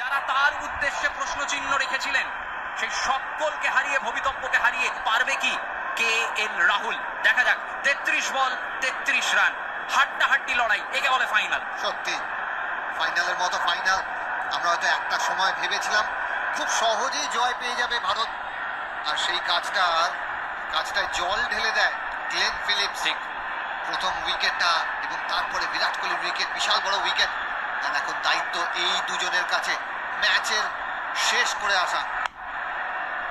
যারা তার উদ্দেশ্যে প্রশ্নচিহ্ন রেখেছিলেন সেই সকলকে হারিয়ে ভবিতব্যকে হারিয়ে পারবে কি KL রাহুল? দেখা যাক। 33 বল 33 রান, হাড্ডাহাড্ডি লড়াই, একে বলে ফাইনাল। সত্যি ফাইনালের মতো ফাইনাল আমরা হয়তো একটা সময় ভেবেছিলাম খুব সহজেই জয় পেয়ে যাবে ভারত, আর সেই কাজটায় জল ঢেলে দেয় গ্লেন ফিলিপস। প্রথম উইকেটটা এবং তারপরে বিরাট কোহলির উইকেট, বিশাল বড় উইকেট। আর এখন দায়িত্ব এই দুজনের কাছে ম্যাচের শেষ করে আসা।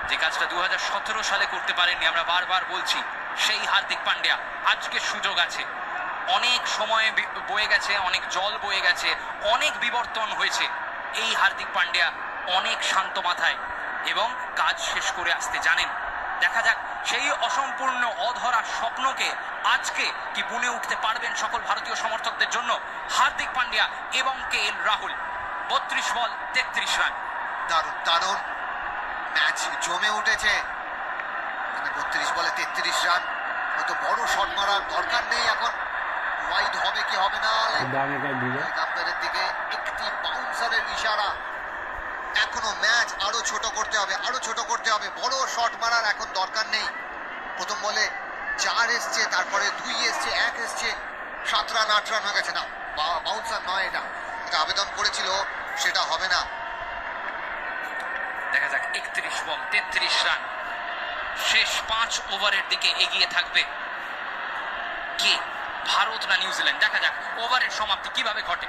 যে কাজটা 2017 সালে করতে পারেননি, আমরা বারবার বলছি, সেই হার্দিক পান্ডিয়া আজকে সুযোগ আছে। অনেক সময় বয়ে গেছে, অনেক জল বয়ে গেছে, অনেক বিবর্তন হয়েছে। এই হার্দিক পান্ডিয়া অনেক শান্ত মাথায় এবং কাজ শেষ করে আসতে জানেন। দেখা যাক সেই অসম্পূর্ণ অধরা স্বপ্নকে আজকে কি বুনে উঠতে পারবেন সকল ভারতীয় সমর্থকদের জন্য হার্দিক পান্ডিয়া এবং KL রাহুল। 32 বল 33 রান। দারুণ দারুণ ম্যাচ জমে উঠেছে। 32 বলে 33 রান, হয়তো বড় শট মারার দরকার নেই এখন। ওয়াইড হবে কি হবে না, আম্পায়ারের দিকে একটি বাউন্সারের ইশারা। এখনো ম্যাচ আরো ছোট করতে হবে, আরো ছোট করতে হবে। বড় শট মারার এখন দরকার নেই। প্রথম বলে 4 এসছে, তারপরে 2 এসছে, 1 এসছে, 7 রান 8 রান হয়ে গেছে। না, বাউন্সার নয়, এটা আবেদন করেছিল, সেটা হবে না। দেখা যাক 31 বল 33 রান, শেষ 5 ওভারের দিকে এগিয়ে থাকবে কে, ভারত না নিউজিল্যান্ড? দেখা যাক ওভারের সমাপ্তি কিভাবে ঘটে।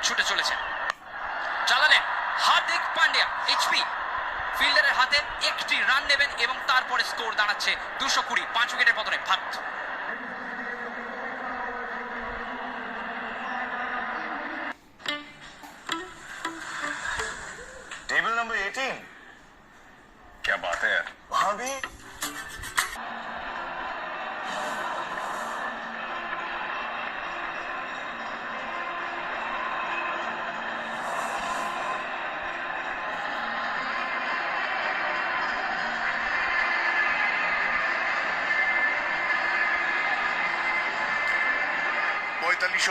ছুটে চলেছেন, চালালেন হার্দিক পান্ডিয়া। HP ফিল্ডারের হাতে একটি রান নেবেন এবং তারপরে স্কোর দাঁড়াচ্ছে 220। 5 উইকেটের পতনে ভারত। Table number 18। क्या बात है यार, वहां भी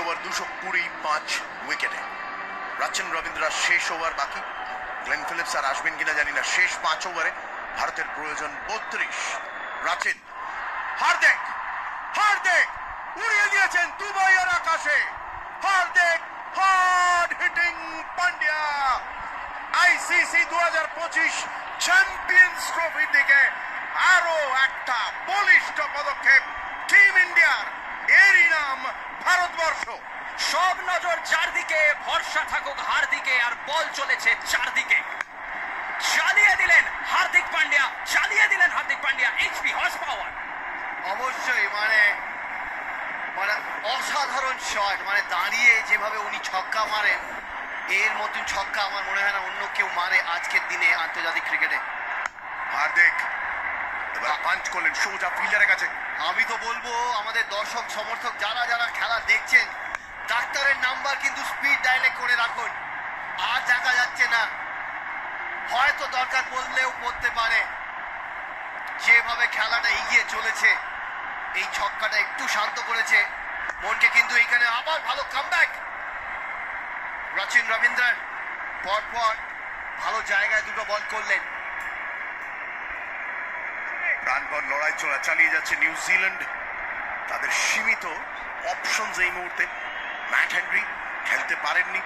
ওভার 225 উইকেটে রাচিন রবীন্দ্রা শেষ ওভার বাকি। গ্লেন ফিলিপস আর আসবেন কিনা জানি না। শেষ 5 ওভারে ভারতের প্রয়োজন 32। রাচিন, হার্দিক উড়িয়ে দিয়েছেন দুবাইয়ের আকাশে। Hardik hard hitting Pandya ICC 2025 champions ট্রফির দিকে আরো একটা বলিষ্ঠ পদক্ষেপ টিম ইন্ডিয়ার। এরই নাম ভারতবর্ষ। সব নজর চারদিকে, ভরসা থাকুক হার্দিকে, আর বল চলেছে চারদিকে। চালিয়ে দিলেন হার্দিক পান্ডিয়া, চালিয়ে দিলেন Hardik Pandya. HP horse power অবশ্যই মানে অসাধারণ শট। দাঁড়িয়ে যেভাবে উনি ছক্কা মারেন, এর মতন ছক্কা আমার মনে হয় না অন্য কেউ মারে আজকের দিনে আন্তর্জাতিক ক্রিকেটে। হার্দিক এবার পাঞ্চ করলেন সোজা ফিল্ডারের কাছে। আমি তো বলবো আমাদের দর্শক সমর্থক যারা খেলা দেখছেন, ডাক্তারের নাম্বার কিন্তু স্পিড ডায়ালে করে রাখুন। আর দেখা যাচ্ছে না, হয়তো দরকার পড়লেও পড়তে পারে। যেভাবে খেলাটা এগিয়ে চলেছে, এই ছক্কাটা একটু শান্ত করেছে মনকে, কিন্তু এইখানে আবার ভালো কামব্যাক রাচিন রবীন্দ্রন। পরপর ভালো জায়গায় দুটো বল করলেন। প্রাণপণ লড়াই চালিয়ে যাচ্ছে নিউজিল্যান্ড। তাদের সীমিত অপশনস এই মুহূর্তে। ম্যাট হেনরি খেলতে পারেননি,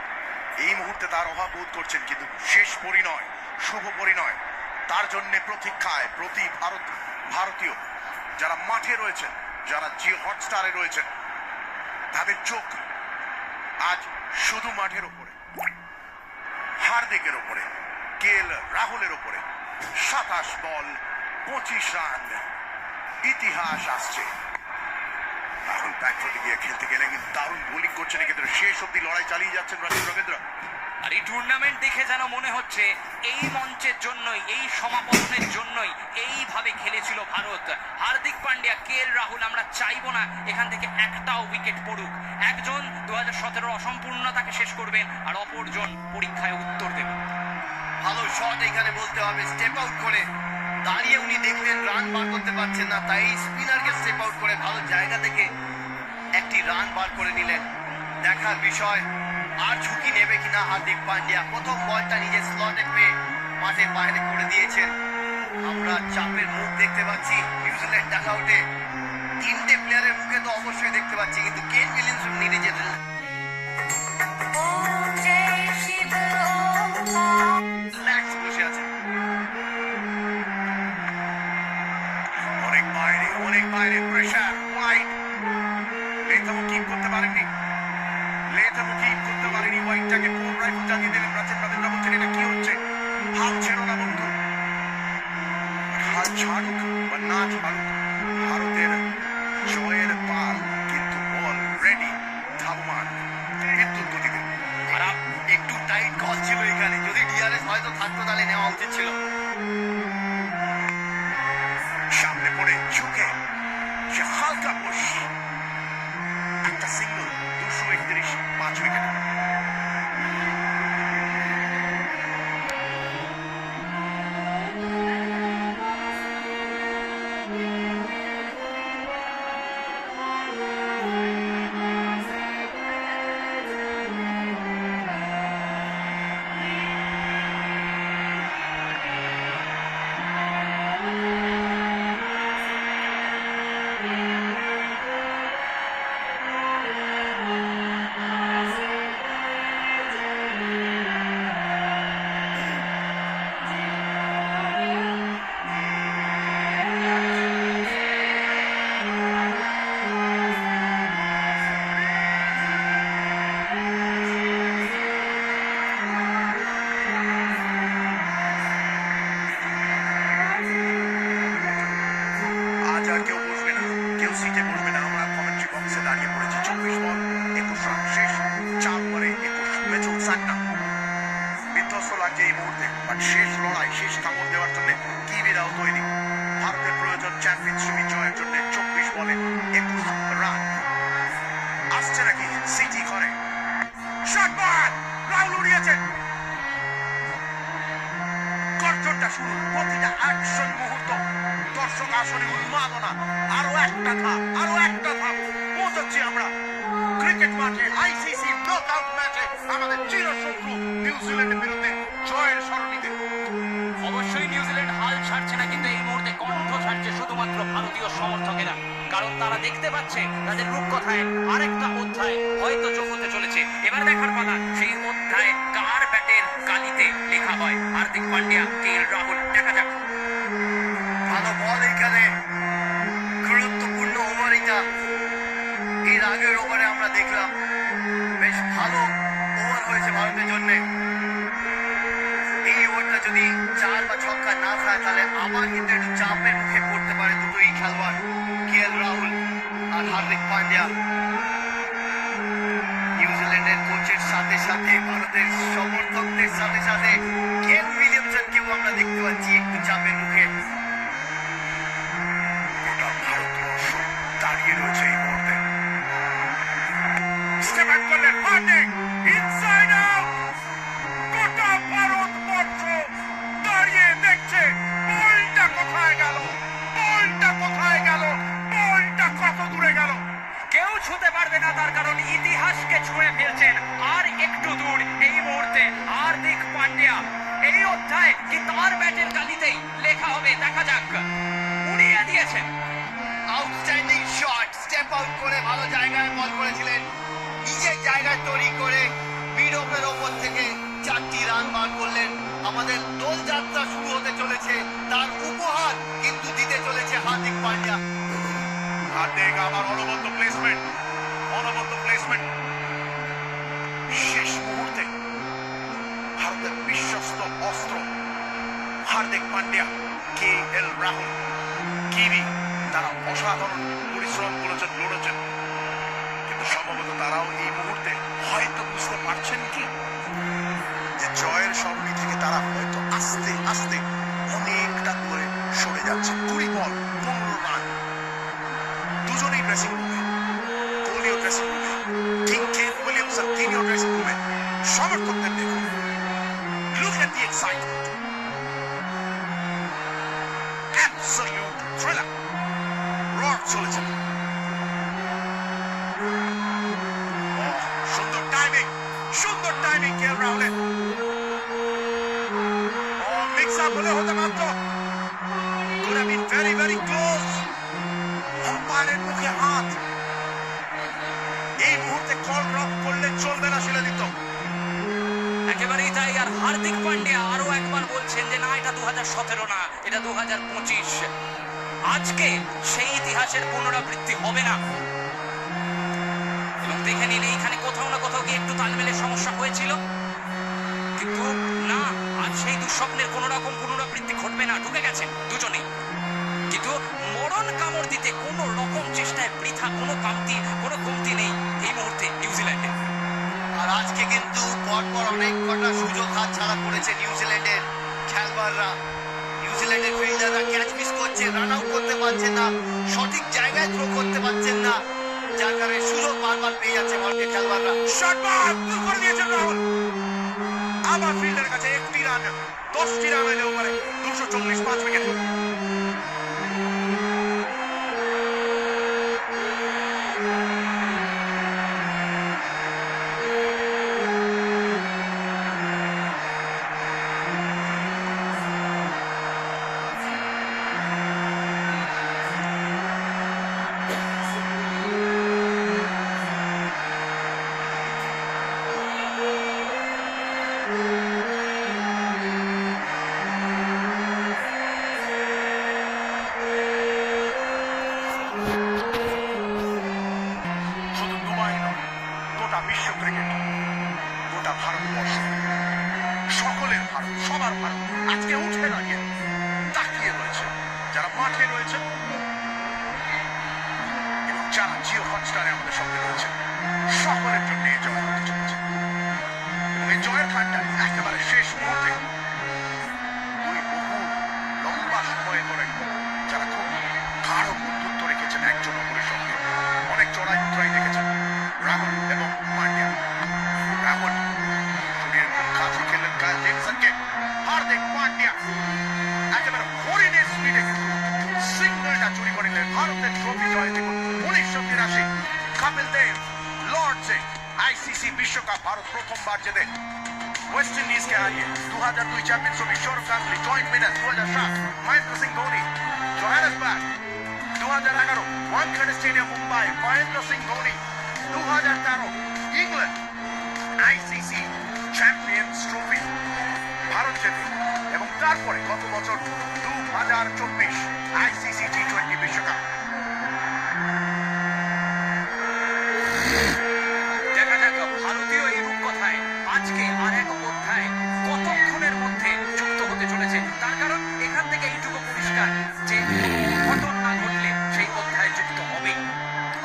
এই মুহূর্তে তার অভাব বোধ করছেন, কিন্তু শেষ পরিণয়, শুভ পরিণয় তার জন্য প্রতীক্ষায় প্রতি ভারতীয় যারা মাঠে রয়েছেন, যারা জিও হটস্টারে রয়েছেন, তাদের চোখ আজ শুধু মাঠের ওপরে, হার্দিকের ওপরে, KL রাহুলের ওপরে। 27 বল 25 রান, ইতিহাস আসছে। রাহুল ব্যাকফুটে গিয়ে খেলতে গেলে কিন্তু দারুণ বোলিং করছেন, কিন্তু শেষ অব্দি লড়াই চালিয়ে যাচ্ছেন রাচিন রবীন্দ্র। আর এই টুর্নামেন্ট দেখে যেন মনে হচ্ছে এই মঞ্চের জন্যই, এই সমাপনের জন্যই এইভাবে খেলেছিল ভারত। হার্দিক পান্ডিয়া, KL রাহুল, আমরা চাইবো না এখান থেকে একটাও উইকেট পড়ুক। একজন 2017 অসম্পূর্ণতাকে শেষ করবেন আর অপরজন পরীক্ষায় উত্তর দেবেন। ভালো শট এখানে বলতে হবে, স্টেপ আউট করে দাঁড়িয়ে উনি দেখলেন রান বার করতে পারছেন না, তাই স্পিনারকে স্টেপ আউট করে ভালো জায়গা থেকে একটি রান বার করে নিলেন। দেখার বিষয় আর ঝুঁকি নেবে কিনা হার্দিক পান্ডিয়া। প্রথম বলটা নিজের স্লটে পেয়ে মাঠের বাইরে করে দিয়েছেন। আমরা চাপের মুখ দেখতে পাচ্ছি নিউজিল্যান্ড ডাকআউটে। তিনটে প্লেয়ারের মুখে তো অবশ্যই দেখতে পাচ্ছি, কিন্তু কেন উইলিয়ামসন নিজের রিল্যাক্স বসে আছেন। অনেক বাইরে প্রেশার ওয়াইড। লেথামও কিপ করতে পারেননি, ওয়াইডটাকে পুনরায় জানিয়ে দিলেন। রাজেন রবীন্দ্র বলছেন এটা কি হচ্ছে, হাল ছেড়ো না বন্ধু। হাল ছাড়ুক বা না ছাড়ুক, ভারতের জয়ের পাল কিন্তু অলরেডি ধাবমান বিদ্যুৎ গতিতে। খারাপ, একটু টাইট কল ছিল এখানে। যদি ডিআরএস হয়তো থাকতো তাহলে নেওয়া উচিত ছিল। সামনে পড়ে ঝুঁকে সে হালকা পুশ, একটা সিঙ্গল, 231, 5 উইকেট। আজ আর কেউ বসবে না, কেউ সিটে বসবে না। আমরা কমেন্ট্রি বক্সে দাঁড়িয়ে পড়েছি। 24 বল 21 রান শেষ, 4 ওভারে 21 মেচুল সান্না। বিধ্বস্ত লাগছে এই মুহূর্তে, বাট শেষ লড়াই, শেষ কামড় দেওয়ার জন্য কিবিরাও তৈরি। ভারতের প্রয়োজন চ্যাম্পিয়নশিপ জয়ের জন্য। 24 বলে 21 রান। আসছে নাকি সিটি ঘরে, শট বল, রাহুল উড়িয়েছেন। গর্জনটা শুরু, প্রতিটা অ্যাকশন মুহূর্ত, দর্শক আসলে উন্মাদনা। আরো একটা ধাপ পৌঁছাচ্ছি আমরা ক্রিকেট মাঠে। আইসিসি নকআউট ম্যাচে আমাদের চিরশত্রু নিউজিল্যান্ডের বিরুদ্ধে জয়ের সরণিতে। অবশ্যই নিউজিল্যান্ড হাল ছাড়ছে না, কিন্তু এই মুহূর্তে কণ্ঠ ছাড়ছে শুধুমাত্র ভারতীয় সমর্থকেরা। কারণ তারা দেখতে পাচ্ছে তাদের রূপকথায় আরেকটা অধ্যায় হয়তো যোগ হতে চলেছে। এবার দেখার পালা সেই অধ্যায় কার ব্যাটের কালিতে লেখা হয়। হার্দিক পান্ডিয়া, কেএল রাহুল, দেখা যাক। ভালো বল এইখানে, গুরুত্বপূর্ণ ওভার এটা। এর আগের ওভারে আমরা দেখলাম বেশ ভালো ওভার হয়েছে ভারতের জন্য। এই ওভারটা যদি 4 বা ছক্কা না খায় তাহলে আবার কিন্তু একটু চাপের মুখে পড়তে পারে দুটোই খেলোয়াড়, কেএল রাহুল আর হার্দিক পান্ডিয়া। নিউজিল্যান্ডের কোচের সাথে সাথে ভারতের সমর্থকদের সাথে সাথে কেন উইলিয়ামসনকেও আমরা দেখতে পাচ্ছি একটু চাপের মুখে। গোটা ভারতবর্ষ দাঁড়িয়ে রয়েছে এই মুহূর্তে। স্টেপ ব্যাক করলেন হার্দিক, ইনসাইড আউট। গোটা ভারতবর্ষ দাঁড়িয়ে দেখছে বলটা কোথায় গেল, বলটা কত দূরে গেল। কেউ ছুঁতে পারবে না, তার কারণ ইতিহাসকে ছুঁয়ে ফেলছেন আর একটু দূর এই মুহূর্তে হার্দিক পান্ডিয়া। এই অধ্যায় কি তার ব্যাটের কালিতেই লেখা হবে, দেখা যাক। উড়িয়ে দিয়েছেন। আউটস্ট্যান্ডিং শট, স্টেপ আউট করে ভালো জায়গায় বল করেছিলেন। নিজের জায়গায় তৈরি করে মিড অফের ওপর থেকে 4টি রান বার করলেন। আমাদের দোলযাত্রা শুরু হতে চলেছে, তার উপহার কিন্তু দিতে চলেছে হার্দিক পান্ডিয়া। হার্দিক আবার অনবদ্য প্লেসমেন্ট। শেষ মুহূর্তে ভারতের বিশ্বস্ত অস্ত্র হার্দিক পান্ডিয়া, কেএল রাহুল, কিবি, তারা অসাধারণ পরিশ্রম করেছেন, লড়েছেন। কিন্তু সম্ভবত তারাও এই মুহূর্তে হয়তো বুঝতে পারছেন কি যে জয়ের সরণি থেকে তারা হয়তো আস্তে আস্তে অনেকটা দূরে সরে যাচ্ছে। 20 বল 15 রান। দুজনেই ড্রেসিং রুমে, কোহলিও ড্রেসিং রুমে, কেন উইলিয়ামসন তিনিও ড্রেসিং রুমে। সমর্থকদের দেখুন, look at the excitement, absolute thriller. Rod চলেছে, সুন্দর টাইমিং, সুন্দর টাইমিং কে রাহুলের। ও মিক্স আপ হলে হতে পারত। could have been very very close. আম্পায়ারের মুখে হাত। এই মুহূর্তে কল ড্রপ করলে চলবে না শিলাদিত্য। একেবারেই তাই। আর হার্দিক পান্ডিয়া আরো একবার বলছেন যে না, এটা 2017 না, এটা 2025। আজকে সেই ইতিহাসের পুনরাবৃত্তি হবে না। এবং দেখে নিলে এখানে কোথাও না কোথাও গিয়ে একটু তালমেলের সমস্যা হয়েছিল, কিন্তু না, আজ সেই দুঃস্বপ্নের কোন রকম পুনরাবৃত্তি ঘটবে না। ঢুকে গেছেন দুজনেই, কিন্তু মরণ কামড় দিতে কোন রকম চেষ্টায় বৃথা কোনো কমতি নেই এই মুহূর্তে নিউজিল্যান্ডে। আর আজকে কিন্তু পরপর অনেক কটা সুযোগ হাতছাড়া করেছে নিউজিল্যান্ডের খেলোয়াড়রা। নিউজিল্যান্ডের ফিল্ডাররা ক্যাচ মিস করছে, রান আউট করতে পারছেন না, সঠিক জায়গায় থ্রো করতে পারছেন না, যার কারণে সুযোগ বারবার পেয়ে যাচ্ছে ভারতীয় খেলোয়াড়রা। শট বাউন্ড করে দিয়েছেন রাহুল। আবার ফিল্ডের কাছে একটি রান, 10টি রান হলেও পারে 240, 5 উইকেট। শুধু দুবাই নয়, গোটা বিশ্ব ক্রিকেট, গোটা ভারতবর্ষ, সকলের ভারত, সবার ভারত আজকে উঠে দাঁড়িয়ে তাকিয়ে রয়েছে, যারা মাঠে রয়েছে এবং যারা জিও হটস্টারে আমাদের সঙ্গে রয়েছে, সকলের জন্য এই জয় হতে চলেছে। এবং এই জয়ের খানটায় একেবারে শেষ মুহূর্তে দুই বহু লম্বা সময় ধরে যারা খুব গাঢ় বন্ধুত্ব রেখেছেন একজন অপরের সঙ্গে, অনেক চড়াই উতরাই দেখেছেন রাহুল এবং পান্ডিয়া। রাহুল শরীরের খুব কাছে খেলেন কাইল জেমিসনকে। হার্দিক পান্ডিয়া একেবারে হরিণের স্পিডে সিঙ্গলটা চুরি করে নিলেন। ভারতের ট্রফি জয় দেখুন 1983 কপিল দেব লর্ডসে আইসিসি বিশ্বকাপ ভারত প্রথমবার জেতে ওয়েস্ট ইন্ডিজকে হারিয়ে। 2002 champion trophy Sourav Ganguly joint winner. 2007 Mahendra Singh Dhoni Johannesburg. 2011 Wankhede stadium Mumbai Mahendra Singh Dhoni. 2013 England ICC champions trophy Bharat জেতে। এবং তারপরে গত বছর 2024 আইসিসি টি20 বিশ্বকাপ। দেখা যাক ভারতীয় এই রূপকথায় আজকে আর এক অধ্যায় কতক্ষণের মধ্যে যুক্ত হতে চলেছে। তার কারণ এখান থেকে এইটুকু পরিষ্কার যে ঘটনা না ঘটলে সেই অধ্যায় যুক্ত হবেই।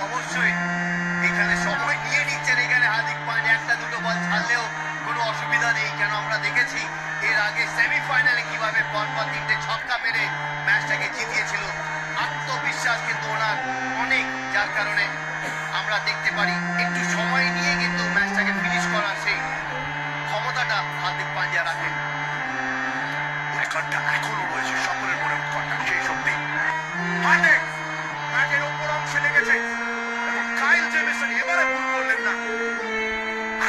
অবশ্যই এখানে সময় নিয়ে নিচ্ছেন এখানে হার্দিক পান্ডিয়া, একটা দুটো বল ছাড়লেও কোনো অসুবিধা নেই। কেন আমরা দেখেছি এর আগে সেমিফাইনালে কিভাবে পরপর 3টে ছক্কা মেরে ম্যাচটাকে জিতিয়েছিল। আত্মবিশ্বাস কিন্তু ওনার অনেক, যার কারণে আমরা দেখতে পারি একটু সময় নিয়ে কিন্তু ম্যাচটাকে ফিনিশ করার সেই ক্ষমতাটা হার্দিক পান্ডিয়া রাখেন। উৎকণ্ঠা এখনো রয়েছে সকলের মনে, উৎকণ্ঠা সেই সত্যি। হার্দিক ম্যাচের ওপর অংশে লেগেছে এবং কাইল জেমিসন এবারে ভুল করলেন না।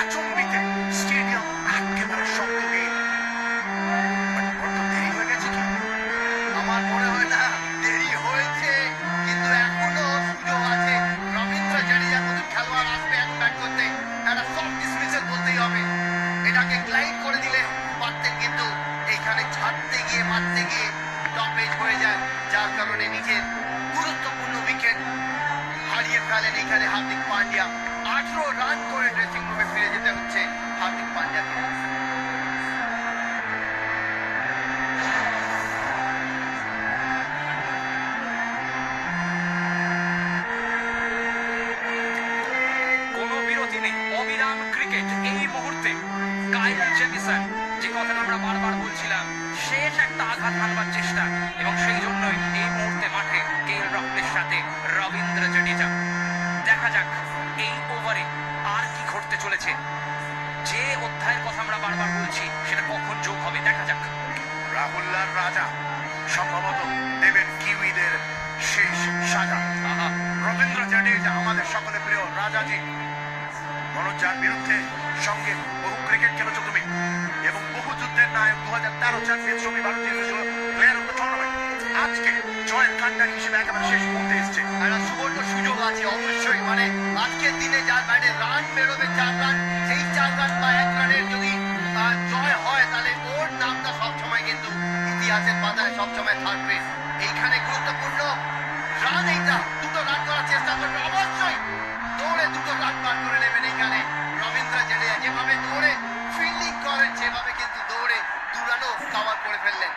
আচম্বিতে স্টেডিয়াম একেবারে শব্দহীন। বড্ড দেরি হয়ে গেছে কি? আমার মনে হয় না দেরি হয়েছে, কিন্তু এখনো সুযোগ আছে। রবীন্দ্র জাডেজার মতো খেলোয়াড় আসবে এখন ব্যাট করতে, একটা সফট ডিসমিসেল বলতেই হবে। এটাকে গ্লাইড করে দিলে পারতেন, কিন্তু এখানে ছাড়তে গিয়ে মারতে গিয়ে স্টপেজ হয়ে যায়, যার কারণে নিজের গুরুত্বপূর্ণ উইকেট হারিয়ে ফেলেন এখানে হার্দিক পান্ডিয়া। 18 রান করে ড্রেসিং রুমে ফিরে যেতে হচ্ছে হার্দিক পান্ডিয়াকে। কোনো বিরতি নেই, অবিরাম ক্রিকেট এই মুহূর্তে। কাইল জেমিসন, যে কথাটা আমরা বারবার বলছিলাম, শেষ একটা আঘাত হানবার চেষ্টা, এবং সেই জন্যই এই মুহূর্তে মাঠে কেএল রাহুলের সাথে রবীন্দ্র জাডেজা। দেখা যাক এই ওভারে আর কি ঘটতে চলেছে। যে অধ্যায়ের কথা আমরা বারবার বলছি সেটা কখন যোগ হবে দেখা যাক। রাহুল্লার রাজা সম্ভবত দেবেন কিউইদের শেষ সাজা। রবীন্দ্র জাডেজা আমাদের সকলের প্রিয় রাজাজি মনোজ যার বিরুদ্ধে সঙ্গে বহু ক্রিকেট খেলেছো তুমি এবং বহু যুদ্ধের নায়ক 2013 চ্যাম্পিয়ন্স ট্রফি ভারতীয় হয়েছিল প্লেয়ার অফ দ্য টুর্নামেন্ট আজকে জয়ের কান্ডারি হিসেবে একেবারে শেষ মুহূর্তে এসছে। একটা সুবর্ণ সুযোগ আছে অবশ্যই, মানে আজকের দিনে যার ব্যাটে রান বেরোবে 4 রান, সেই 4 রান বা 1 রানের যদি জয় হয় তাহলে ওর নামটা সবসময় কিন্তু ইতিহাসের পাতায় সবসময় থাকবে। এইখানে গুরুত্বপূর্ণ রান, এইটা 2টো রান করার চেষ্টা করবে অবশ্যই, দৌড়ে 2টো রান বার করে নেবেন এইখানে রবীন্দ্র জাডেজা। যেভাবে দৌড়ে ফিল্ডিং করেন সেভাবে কিন্তু দৌড়ে 2 রানও কভার করে ফেললেন।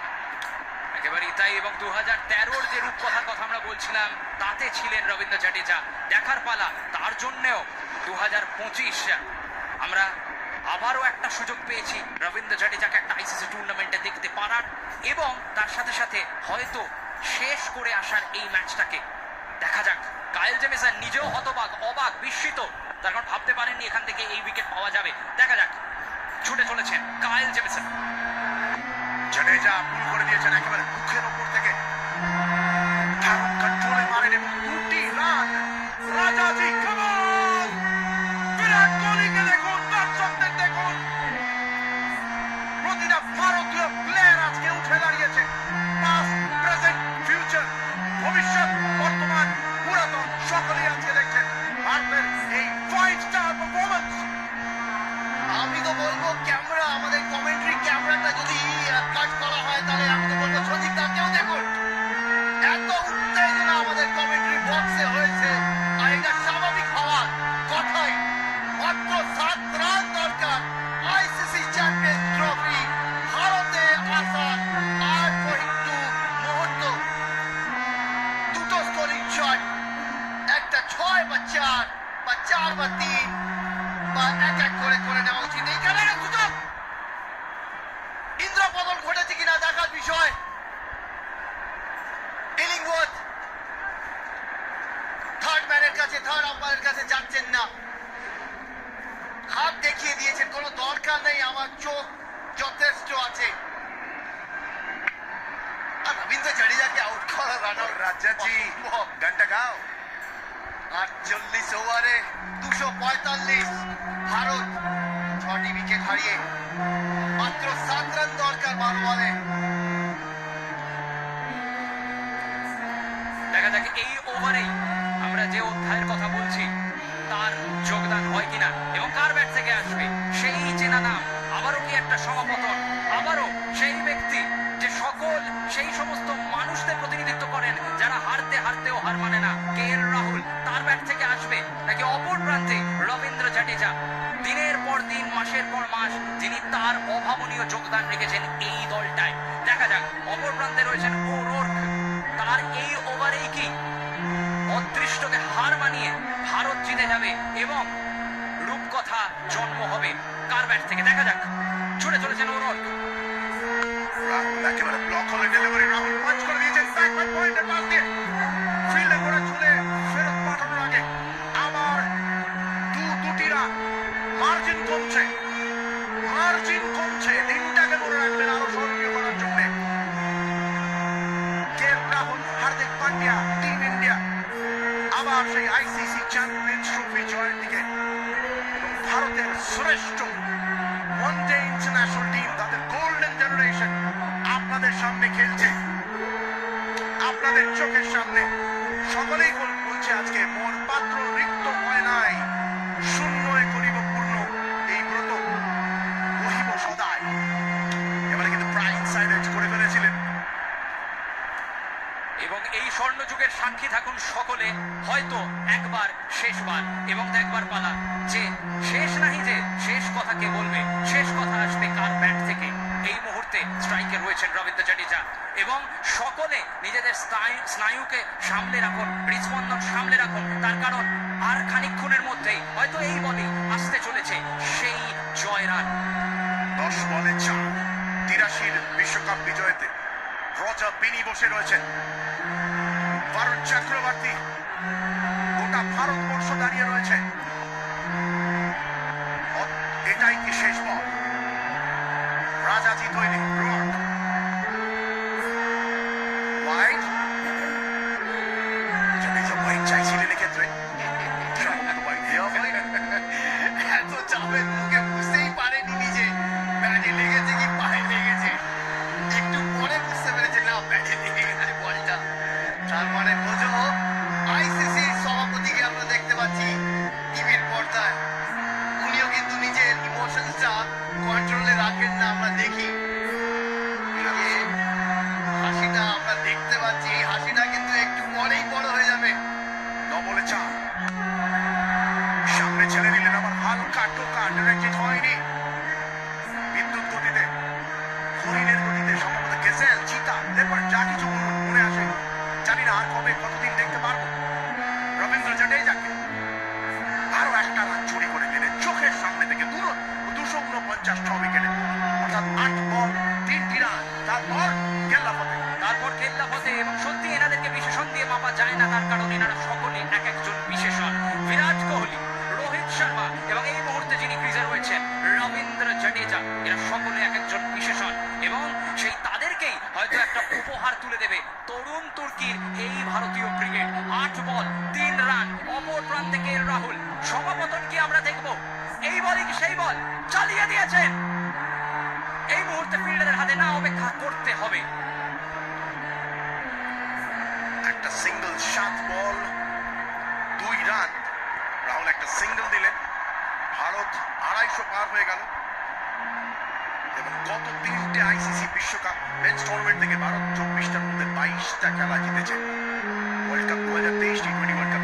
একেবারেই তাই। এবং 2013-র যে রূপকথার কথা আমরা বলছিলাম তাতে ছিলেন রবীন্দ্র জাডেজা। দেখার পালা তার জন্যেও 2025 আমরা আবারও একটা সুযোগ পেয়েছি রবীন্দ্র জাডেজাকে একটা আইসিসি টুর্নামেন্টে দেখতে পারার এবং তার সাথে সাথে হয়তো শেষ করে আসার এই ম্যাচটাকে। দেখা যাক। কায়েল জেমিসন নিজেও হতবাক, অবাক, বিস্মিত, তার কারণ ভাবতে পারেননি এখান থেকে এই উইকেট পাওয়া যাবে। দেখা যাক, ছুটে চলেছেন কায়েল জেমিসন। জাডেজা পুল করে দিয়েছেন একেবারে মুখের ওপর থেকে, দারুণ কন্ট্রোলে মারেন এবং 2টি রান। রাজাজি কামাল, বিরাট কোহলিকে দেখুন, দর্শকদের দেখুন, প্রতিটা ভারতীয় প্লেয়ার আজকে উঠে দাঁড়িয়েছে। পাস্ট, প্রেজেন্ট, ফিউচার, ভবিষ্যৎ, বর্তমান, পুরাতন সকলেই আজকে দেখছেন ভারতের এই 5 স্টার পারফরম্যান্স। আমি তো বলবো ক্যামেরা, আমাদের কমেন্ট্রি ক্যামেরাটা যদি কাট করা হয় তাহলে আমি তো বলবো সন্দীপ দাকেও দেখুন, এত উত্তেজনা আমাদের কমেন্ট্রি বক্সে হয়েছে। আর এটা স্বাভাবিক হওয়ার কথাই। মাত্র 7 রান দরকার আইসিসি চ্যাম্পিয়ন্স ট্রফি ভারতে আসার আর একটু মুহূর্ত। 2টো স্কোরিং শট, একটা 6 বা 4 বা 4 বা 3 বা 1-1 করে করে নেওয়া উচিত। এইখানে সুযোগ, ইন্দ্রপতন ঘটেছে কিনা দেখার বিষয়। ইলিংওয়ার্থ থার্ড ম্যানের কাছে, থার্ড আম্পায়ারের কাছে যাচ্ছেন না, হাত দেখিয়ে দিয়েছেন, কোনো দরকার নেই, আমার চোখ যথেষ্ট আছে। আর রবীন্দ্র জাডেজাকে আউট করা রান আউট। রাজাজি গানটা গাও। 48 ওভারে 245, ভারত 6টি উইকেট হারিয়ে মাত্র 7 রান দরকার 12 বলে। দেখা যাক এই ওভারেই আমরা যে অধ্যায়ের কথা বলছি তার যোগদান হয় কিনা এবং কার ব্যাট থেকে আসবে সেই চেনা নাম। আবারও কি একটা সমাপতন, আবারও সেই ব্যক্তি যে সকল সেই সমস্ত মানুষদের প্রতিনিধিত্ব করেন যারা হারতে হারতেও হার মানে না, KL রাহুল, তার ব্যাট থেকে আসবে নাকি অপর প্রান্তে রবীন্দ্র জাডেজা, দিনের পর দিন, মাসের পর মাস যিনি তার অভাবনীয় যোগদান রেখেছেন এই দলটায়। দেখা যাক, অপর প্রান্তে রয়েছেন ও'রোর্ক, তার এই ওভারেই কি অদৃষ্টকে হার মানিয়ে ভারত জিতে যাবে এবং রূপকথা জন্ম হবে কার ব্যাট থেকে। দেখা যাক, ছুটে চলেছেন ও'রোর্ক। রাহুল একেবারে ব্লক হলে ডেলিভারি, রাহুল পাঁচ করে দিয়েছেন ব্যাক পয়েন্টের পাশ দিয়ে, ফিল্ডে করে ছুলে ফেরত পাঠানোর আগে আবার 2টি রান। মার্জিন কমছে, মার্জিন কমছে, দিনটাকে মনে রাখবেন আরো স্মরণীয় করার জন্য। রাহুল, হার্দিক পান্ডিয়া, টিম ইন্ডিয়া আবার সেই আইসিসি চ্যাম্পিয়ন্স ট্রফি জয়ের দিকে এবং ভারতের শ্রেষ্ঠ ওয়ানডে ইন্টারন্যাশনাল টিম, তাদের গোল্ডেন জেনারেশন আপনাদের সামনে খেলছে, আপনাদের চোখের সামনে। সকলেই বলছে আজকে মোর পাত্র রিক্ত হয় নাই, শূন্য করিব পূর্ণ, এই ব্রত বহিব সদাই। এবারে কিন্তু প্রায় ইনসাইড করে ফেলেছিলেন এবং এই স্বর্ণযুগের সাক্ষী থাকুন সকলে, হয়তো একবার শেষবার। এবং দেখবার পালা যে শেষ নাহি, যে শেষ কথা কে বলবে, শেষ কথা আসবে কার ব্যাট থেকে। এই মুহূর্তে স্ট্রাইকে রয়েছেন রবীন্দ্র জাডেজা এবং সকলে নিজেদের স্নায়ুকে সামলে রাখুন, হৃদস্পন্দন সামলে রাখুন, তার কারণ আর খানিকক্ষণের মধ্যেই হয়তো এই বলেই আসতে চলেছে সেই জয় রান। 10 বলে 4, 83 বিশ্বকাপ বিজয়েতে রজার বিনি বসে রয়েছেন, বরুণ চক্রবর্তী, গোটা ভারতবর্ষ দাঁড়িয়ে রয়েছে। এটাই কি শেষ বল? রাজাজি তৈরি, ওয়াইড, জাডেজা ওয়াইড চাইছিলেন এক্ষেত্রে। আর কতদিন দেখতে পারবো রবীন্দ্র জাডেজাকে? আরো একটা রান চুরি করে দিলেন চোখের সামনে থেকে 249 উইকেটে, অর্থাৎ 8 বল 3টি রান। তারপর কেল্লা ফতে এবং সত্যি এনাদেরকে বিশেষণ দিয়ে মাপা যায় না, তার কারণ এনারা সকলে এক একজন বিশেষণ। বিরাট কোহলি, রোহিত শর্মা এবং এই মুহূর্তে যিনি ক্রিজে রয়েছেন রবীন্দ্র জাডেজা, এরা সকলে এক একজন বিশেষণ। এবং সেই তাদেরকেই হয়তো একটা উপহার তুলে দেবে তরুণ তুর্কির এই ভারতীয় ব্রিগেড। 8 বল 3 রান, অপর প্রান্তে কে রাহুল। সমাপতন কি আমরা দেখব? এই বলই কি সেই বল? চালিয়ে দিয়েছেন। এই মুহূর্তে ফিল্ডারের হাতে না অপেক্ষা করতে হবে। একটা সিঙ্গল 7 বল 2 রান, রাহুল একটা সিঙ্গল দিলেন। ভারত 250 পার হয়ে গেল এবং গত 3টে আইসিসি বিশ্বকাপ মেন্স টুর্নামেন্ট থেকে ভারত 24টার মধ্যে 22টা খেলা জিতেছে। World cup 2023, T20 world cup